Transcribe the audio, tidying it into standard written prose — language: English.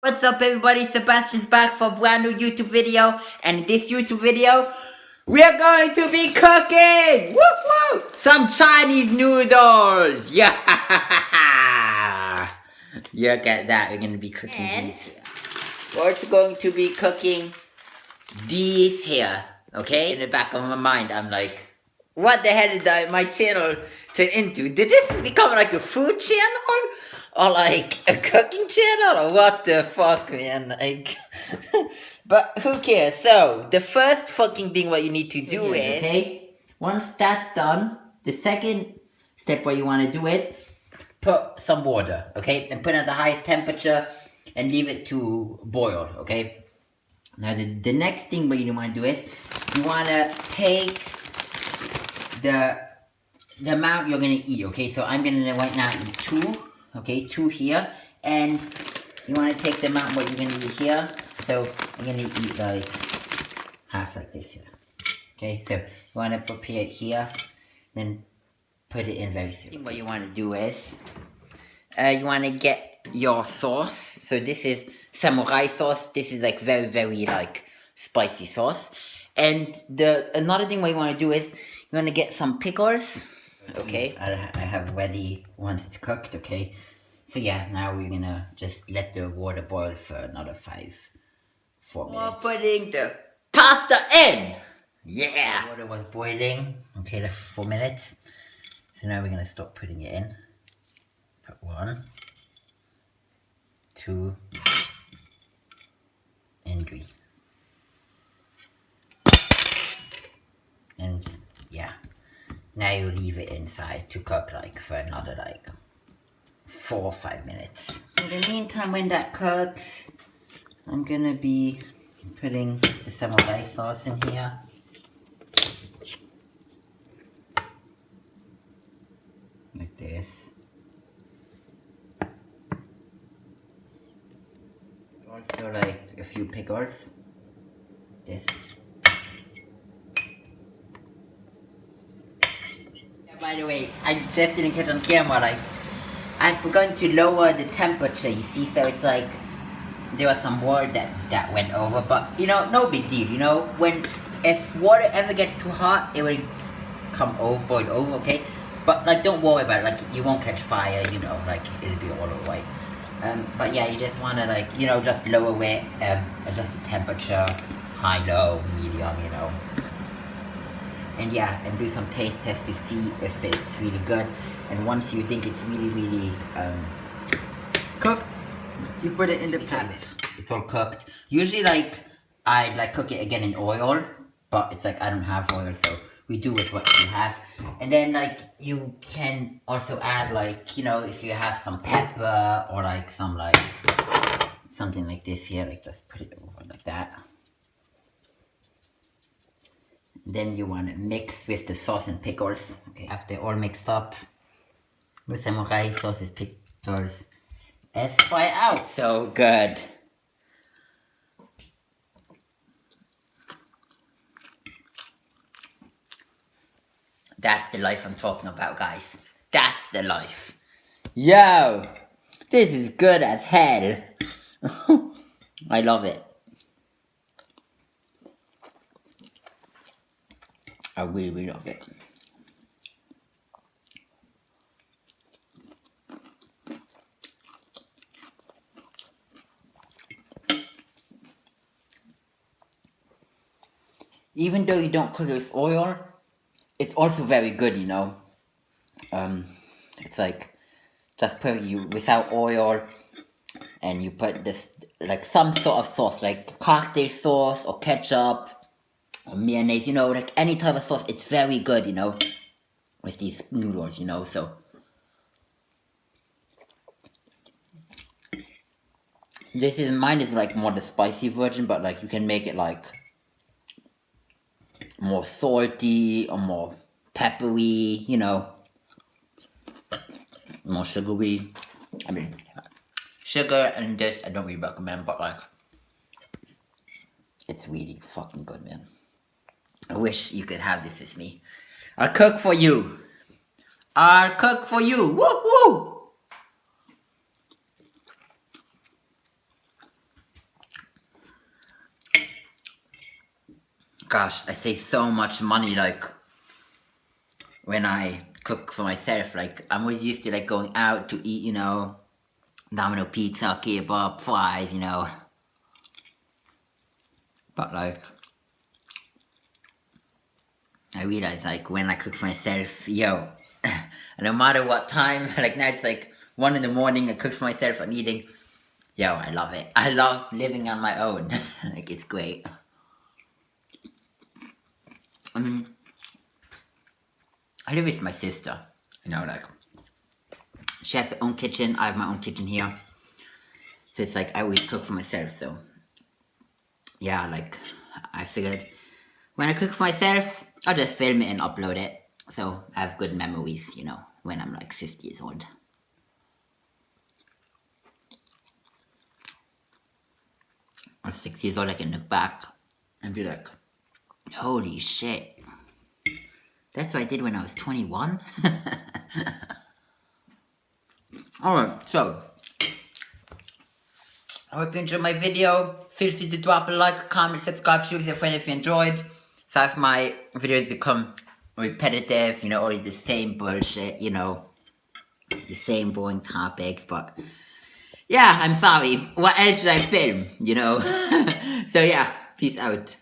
What's up everybody, Sebastian's back for a brand new YouTube video, and in this YouTube video, we are going to be cooking! Woo woo! Some Chinese noodles! Yeah! Look at that, we're going to be cooking these. We're also going to be cooking these here, okay? In the back of my mind, I'm like, what the hell did my channel turn into? Did this become like a food channel? Or like a cooking channel? Or what the fuck, man? Like, but who cares? So, the first fucking thing what you need to do is, okay? Once that's done, the second step what you want to do is put some water, okay? And put it at the highest temperature and leave it to boil, okay? Now the next thing what you want to do is, you want to take the amount you're going to eat, okay? So I'm going to right now eat 2, okay? 2 here. And you want to take the amount what you're going to eat here. So I'm going to eat like half like this here. Okay, so you want to prepare it here. Then put it in very soon. What you want to do is, you want to get your sauce. So this is samurai sauce. This is like very like spicy sauce. And another thing what you want to do is, you want to get some pickles. Okay, I have ready once it's cooked, okay? So yeah, now we're gonna just let the water boil for another 4 minutes. We're putting the pasta in! Yeah! The water was boiling, okay, like 4 minutes. So now we're gonna start putting it in. Put 1, 2, and 3. And yeah. Now you leave it inside to cook like for another like 4 or 5 minutes. In the meantime, when that cooks, I'm gonna be putting the samurai sauce in here. Like this. Also like a few pickles. This. By the way, I just didn't catch on camera, like, I forgot to lower the temperature, you see, so it's like, there was some water that went over, but, you know, no big deal, you know, if water ever gets too hot, it will come over, boil over, okay, but, like, don't worry about it, like, you won't catch fire, you know, like, it'll be all alright, but yeah, you just wanna, like, you know, just lower it, adjust the temperature, high, low, medium, you know. And yeah, and do some taste tests to see if it's really good. And once you think it's really cooked, you put it in the pan. It's all cooked. Usually, like, I'd like cook it again in oil, but it's like I don't have oil, so we do with what you have. And then like you can also add, like, you know, if you have some pepper or like some like something like this here, like just put it over like that. Then you want to mix with the sauce and pickles. Okay, after all mixed up with samurai sauces, pickles, let's try out. So good. That's the life I'm talking about, guys. That's the life. Yo, this is good as hell. I love it. I really love it. Even though you don't cook it with oil, it's also very good, you know. It's like just put you without oil, and you put this like some sort of sauce, like cocktail sauce or ketchup. Mayonnaise, you know, like any type of sauce, it's very good, you know, with these noodles, you know, so. Mine is like more the spicy version, but like you can make it like more salty or more peppery, you know, more sugary. I mean, sugar and this I don't really recommend, but like, it's really fucking good, man. I wish you could have this with me. I'll cook for you. I'll cook for you. Woo woo! Gosh, I save so much money, like, when I cook for myself. Like, I'm always used to, like, going out to eat, you know, Domino pizza, kebab, fries, you know. But, like, I realize, like, when I cook for myself, yo, no matter what time, like, now it's, like, 1 in the morning, I cook for myself, I'm eating. Yo, I love it. I love living on my own. Like, it's great. I mean, I live with my sister, you know, like, she has her own kitchen, I have my own kitchen here. So it's like, I always cook for myself, so, yeah, like, I figured, when I cook for myself, I'll just film it and upload it, so I have good memories, you know, when I'm like 50 years old. Or 6 years old, I can look back and be like, holy shit, that's what I did when I was 21? Alright, so, I hope you enjoyed my video. Feel free to drop a like, comment, subscribe, share with your friends if you enjoyed. So if my videos become repetitive, you know, always the same bullshit, you know, the same boring topics, but yeah, I'm sorry. What else should I film, you know? So yeah, peace out.